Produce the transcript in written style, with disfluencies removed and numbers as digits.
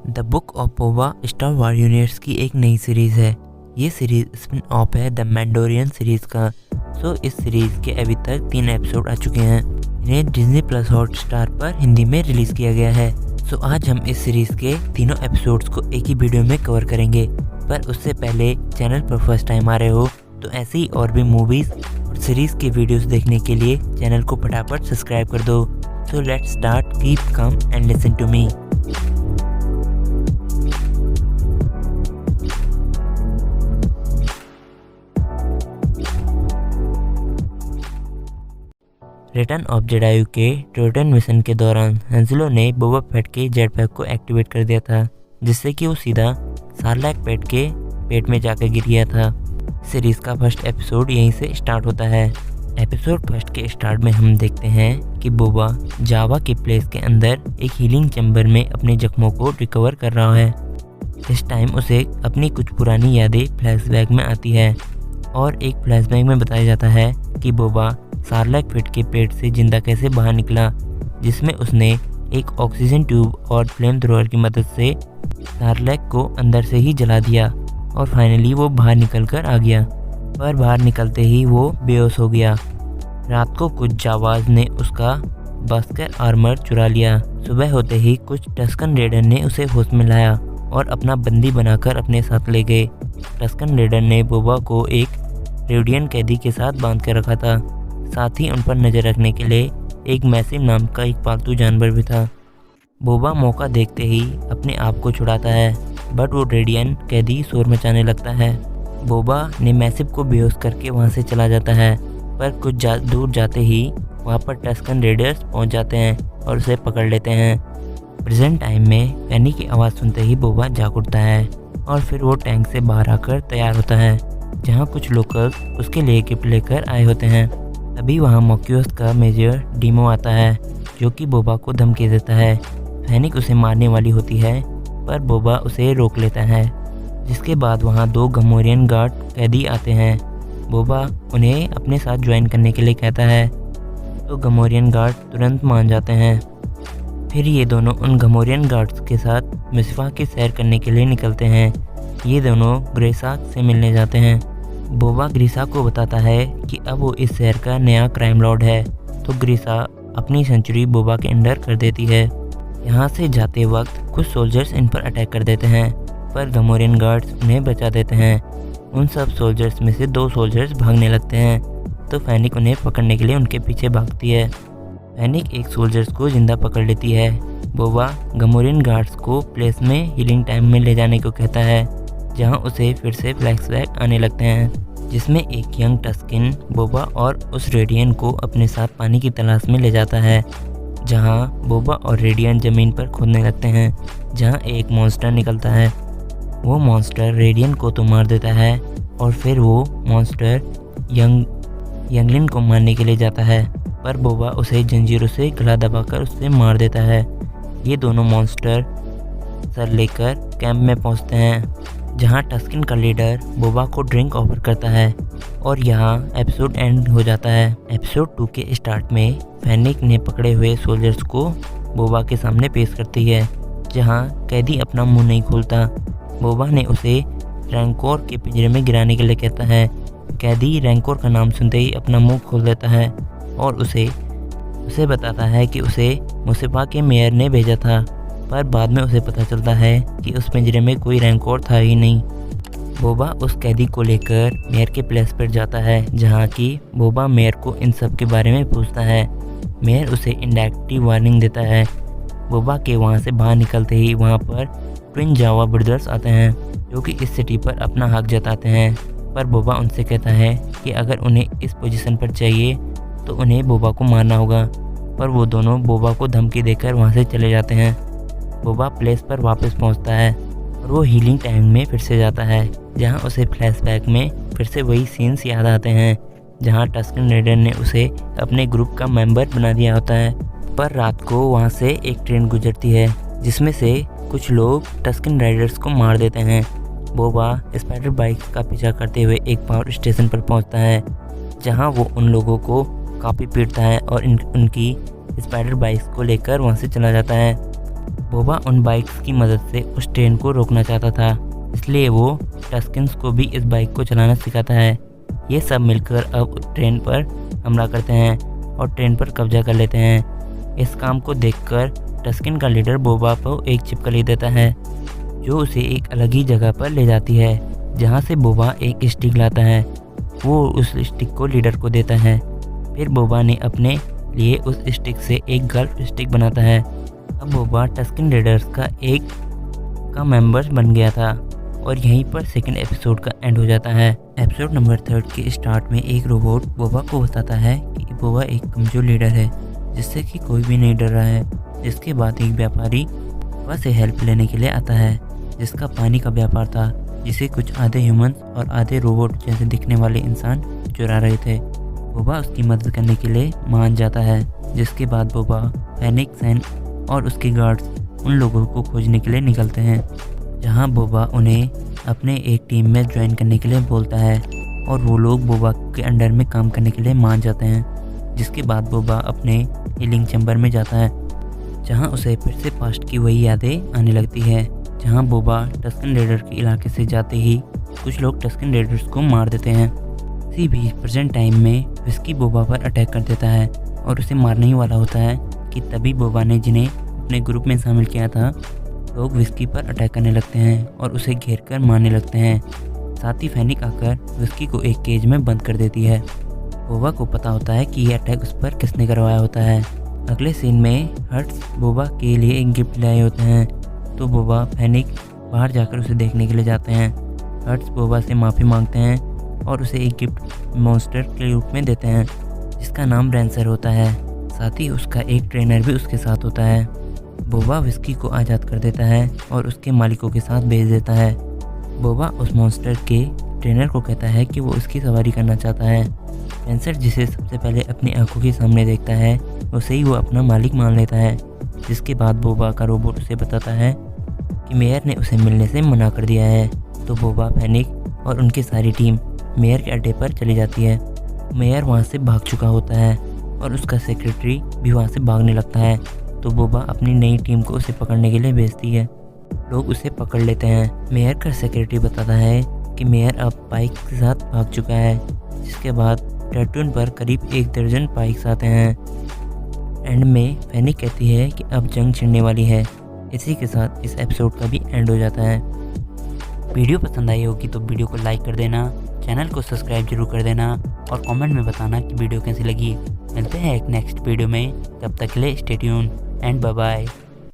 The book of Boba star war universe की एक नई सीरीज़ है। ये सीरीज़ स्पिन ऑफ है द मैंडोरियन सीरीज़ का। इस सीरीज़ के अभी तक 3 एपिसोड आ चुके हैं। इन्हें डिज्नी प्लस हॉटस्टार पर हिंदी में रिलीज़ किया गया है। आज हम इस सीरीज़ के तीनों एपिसोड्स को एक ही वीडियो में कवर करेंगे। पर उससे पहले चैनल पर फर्स्ट टाइम आ रहे हो तो ऐसी ही और भी मूवीज़ और सीरीज़ के वीडियोस देखने के लिए चैनल को फटाफट सब्सक्राइब कर दो। Let's start, keep calm and listen to me. Return of Jedi के ट्रोटन मिशन के दौरान हैंसलो ने बोबा फेट के जेट पैक को एक्टिवेट कर दिया था, जिससे कि वो सीधा सार्लैक पेट के पेट में जाकर गिर गया था। सीरीज का फर्स्ट एपिसोड यहीं से स्टार्ट होता है। एपिसोड फर्स्ट के स्टार्ट में हम देखते हैं कि बोबा जावा के प्लेस के अंदर एक हीलिंग चैम्बर में अपने जख्मों को रिकवर कर रहा है। इस टाइम उसे अपनी कुछ पुरानी यादें फ्लैशबैक में आती है और एक फ्लैशबैक में बताया जाता है कि बोबा सार्लैक पेट के पेट से जिंदा कैसे बाहर निकला, जिसमें उसने एक ऑक्सीजन ट्यूब और फ्लेम थ्रोअर की मदद से सार्लैक को अंदर से ही जला दिया और फाइनली वो बाहर निकल कर आ गया। पर बाहर निकलते ही वो बेहोश हो गया। रात को कुछ जावाज ने उसका बस्कर आर्मर चुरा लिया। सुबह होते ही कुछ टस्कन रेडर ने उसे होश में लाया और अपना बंदी बनाकर अपने साथ ले गए। टस्कन रेडर ने बोबा को एक रेडियन कैदी के साथ बांध कर रखा था। साथ ही उन पर नज़र रखने के लिए एक मैसिव नाम का एक पालतू जानवर भी था। बोबा मौका देखते ही अपने आप को छुड़ाता है, बट वो रेडियन कैदी शोर मचाने लगता है। बोबा ने मैसिव को बेहोश करके वहाँ से चला जाता है, पर कुछ दूर जाते ही वहाँ पर टस्कन रेडर्स पहुँच जाते हैं और उसे पकड़ लेते हैं। प्रेजेंट टाइम में फैनी की आवाज़ सुनते ही बोबा जाग उठता है और फिर वो टैंक से बाहर आकर तैयार होता है, जहाँ कुछ लोकल्स उसके लिए गिफ्ट लेकर आए होते हैं। तभी वहाँ मॉक्यूस का मेजर डीमो आता है, जो कि बोबा को धमकी देता है। फैनिक उसे मारने वाली होती है, पर बोबा उसे रोक लेता है। जिसके बाद वहाँ 2 गमोरियन गार्ड कैदी आते हैं। बोबा उन्हें अपने साथ ज्वाइन करने के लिए कहता है, तो गमोरियन गार्ड तुरंत मान जाते हैं। फिर ये दोनों उन गमोरियन गार्ड्स के साथ मिस्फा की सैर करने के लिए निकलते हैं। ये दोनों ग्रेसा से मिलने जाते हैं। बोबा ग्रीसा को बताता है कि अब वो इस शहर का नया क्राइम लॉर्ड है, तो ग्रीसा अपनी सेंचुरी बोबा के अंडर कर देती है। यहाँ से जाते वक्त कुछ सोल्जर्स इन पर अटैक कर देते हैं, पर गमोरियन गार्ड्स उन्हें बचा देते हैं। उन सब सोल्जर्स में से 2 सोल्जर्स भागने लगते हैं, तो फैनिक उन्हें पकड़ने के लिए उनके पीछे भागती है। फैनिक एक सोल्जर्स को जिंदा पकड़ लेती है। बोबा गमोरियन गार्ड्स को प्लेस में हीलिंग टाइम में ले जाने को कहता है, जहां उसे फिर से फ्लैशबैक आने लगते हैं, जिसमें एक यंग टस्किन बोबा और उस रेडियन को अपने साथ पानी की तलाश में ले जाता है। जहां बोबा और रेडियन ज़मीन पर खोदने लगते हैं, जहां एक मॉन्स्टर निकलता है। वो मॉन्स्टर रेडियन को तो मार देता है और फिर वो मॉन्स्टर यंगलिन को मारने के लिए जाता है, पर बोबा उसे जंजीरों से गला दबाकर उससे मार देता है। ये दोनों मॉन्स्टर सर लेकर कैंप में पहुंचते हैं, जहां टस्किन का लीडर बोबा को ड्रिंक ऑफर करता है और यहां एपिसोड एंड हो जाता है। एपिसोड 2 के स्टार्ट में फैनिक ने पकड़े हुए सोल्जर्स को बोबा के सामने पेश करती है, जहां कैदी अपना मुंह नहीं खोलता। बोबा ने उसे रैंकोर के पिंजरे में गिराने के लिए कहता है। कैदी रैंकोर का नाम सुनते ही अपना मुंह खोल देता है और उसे बताता है कि उसे मुसिफा के मेयर ने भेजा था, पर बाद में उसे पता चलता है कि उस पिंजरे में कोई रैंकोर था ही नहीं। बोबा उस कैदी को लेकर मेयर के प्लेस पर जाता है, जहाँ की बोबा मेयर को इन सब के बारे में पूछता है। मेयर उसे इंडायरेक्टिव वार्निंग देता है। बोबा के वहाँ से बाहर निकलते ही वहाँ पर ट्विन जावा ब्रदर्स आते हैं, जो कि इस सिटी पर अपना हक जताते हैं। पर बोबा उनसे कहता है कि अगर उन्हें इस पोजीशन पर चाहिए तो उन्हें बोबा को मारना होगा, पर वो दोनों बोबा को धमकी देकर वहाँ से चले जाते हैं। बोबा प्लेस पर वापस पहुंचता है और वो हीलिंग टैंक में फिर से जाता है, जहां उसे फ्लैशबैक में फिर से वही सीन्स याद आते हैं, जहां टस्कन रेडर ने उसे अपने ग्रुप का मेंबर बना दिया होता है। पर रात को वहां से एक ट्रेन गुजरती है, जिसमें से कुछ लोग टस्कन राइडर्स को मार देते हैं। बोबा स्पाइडर बाइक्स का पीछा करते हुए एक पावर स्टेशन पर पहुंचता है, जहां वो उन लोगों को काफ़ी पीटता है और उनकी स्पाइडर बाइक्स को लेकर वहां से चला जाता है। बोबा उन बाइक्स की मदद से उस ट्रेन को रोकना चाहता था, इसलिए वो टस्किन्स को भी इस बाइक को चलाना सिखाता है। ये सब मिलकर अब ट्रेन पर हमला करते हैं और ट्रेन पर कब्जा कर लेते हैं। इस काम को देखकर टस्किन का लीडर बोबा को एक छिपकली देता है, जो उसे एक अलग ही जगह पर ले जाती है, जहाँ से बोबा एक स्टिक लाता है। वो उस स्टिक को लीडर को देता है। फिर बोबा ने अपने लिए उस स्टिक से एक गल्फ स्टिक बनाता है। अब बोबा टस्किन रेडर्स का मेंबर बन गया था और यहीं पर सेकंड एपिसोड का एंड हो जाता है। एपिसोड नंबर 3 के स्टार्ट में एक रोबोट बोबा को बताता है कि बोबा एक कमजोर लीडर है जिससे कि कोई भी नहीं डर रहा है। जिसके बाद एक व्यापारी बोबा से हेल्प लेने के लिए आता है, जिसका पानी का व्यापार था, जिसे कुछ आधे ह्यूमंस और आधे रोबोट जैसे दिखने वाले इंसान चुरा रहे थे। बोबा उसकी मदद करने के लिए मान जाता है। जिसके बाद बोबा, फेनिक, सैन और उसके गार्ड्स उन लोगों को खोजने के लिए निकलते हैं, जहां बोबा उन्हें अपने एक टीम में ज्वाइन करने के लिए बोलता है और वो लोग बोबा के अंडर में काम करने के लिए मान जाते हैं। जिसके बाद बोबा अपने हीलिंग चैम्बर में जाता है, जहां उसे फिर से पास्ट की वही यादें आने लगती है, जहां बोबा टस्किन रेडर के इलाके से जाते ही कुछ लोग टस्किन रेडर्स को मार देते हैं। इसी भी प्रेजेंट टाइम में विस्की बोबा पर अटैक कर देता है और उसे मारने ही वाला होता है कि तभी बोबा ने जिन्हें अपने ग्रुप में शामिल किया था, लोग विस्की पर अटैक करने लगते हैं और उसे घेर कर मारने लगते हैं। साथ ही फेनिक आकर विस्की को एक केज में बंद कर देती है। बोबा को पता होता है कि यह अटैक उस पर किसने करवाया होता है। अगले सीन में हर्ट्स बोबा के लिए एक गिफ्ट लाए होते हैं, तो बोबा फेनिक बाहर जाकर उसे देखने के लिए जाते हैं। हर्ट्स बोबा से माफ़ी मांगते हैं और उसे एक गिफ्ट मॉन्स्टर के रूप में देते हैं, जिसका नाम रैंसर होता है। साथ ही उसका एक ट्रेनर भी उसके साथ होता है। बोबा विस्की को आज़ाद कर देता है और उसके मालिकों के साथ भेज देता है। बोबा उस मॉन्स्टर के ट्रेनर को कहता है कि वो उसकी सवारी करना चाहता है। रैंसर, जिसे सबसे पहले अपनी आंखों के सामने देखता है, उसे ही वो अपना मालिक मान लेता है। जिसके बाद बोबा का रोबोट उसे बताता है कि मेयर ने उसे मिलने से मना कर दिया है। तो बोबा, फेनिक और उनकी सारी टीम मेयर के अड्डे पर चली जाती है। मेयर वहाँ से भाग चुका होता है और उसका सेक्रेटरी भी वहाँ से भागने लगता है। तो बोबा अपनी नई टीम को उसे पकड़ने के लिए भेजती है। लोग उसे पकड़ लेते हैं। मेयर का सेक्रेटरी बताता है कि मेयर अब पाइक के साथ भाग चुका है। जिसके बाद टर्टून पर करीब 1 दर्जन पाइक्स आते हैं। एंड में फेनिक कहती है कि अब जंग छिड़ने वाली है। इसी के साथ इस एपिसोड का भी एंड हो जाता है। वीडियो पसंद आई होगी तो वीडियो को लाइक कर देना, चैनल को सब्सक्राइब जरूर कर देना और कमेंट में बताना कि वीडियो कैसी लगी। मिलते हैं एक नेक्स्ट वीडियो में, तब तक के लिए stay tune and bye bye.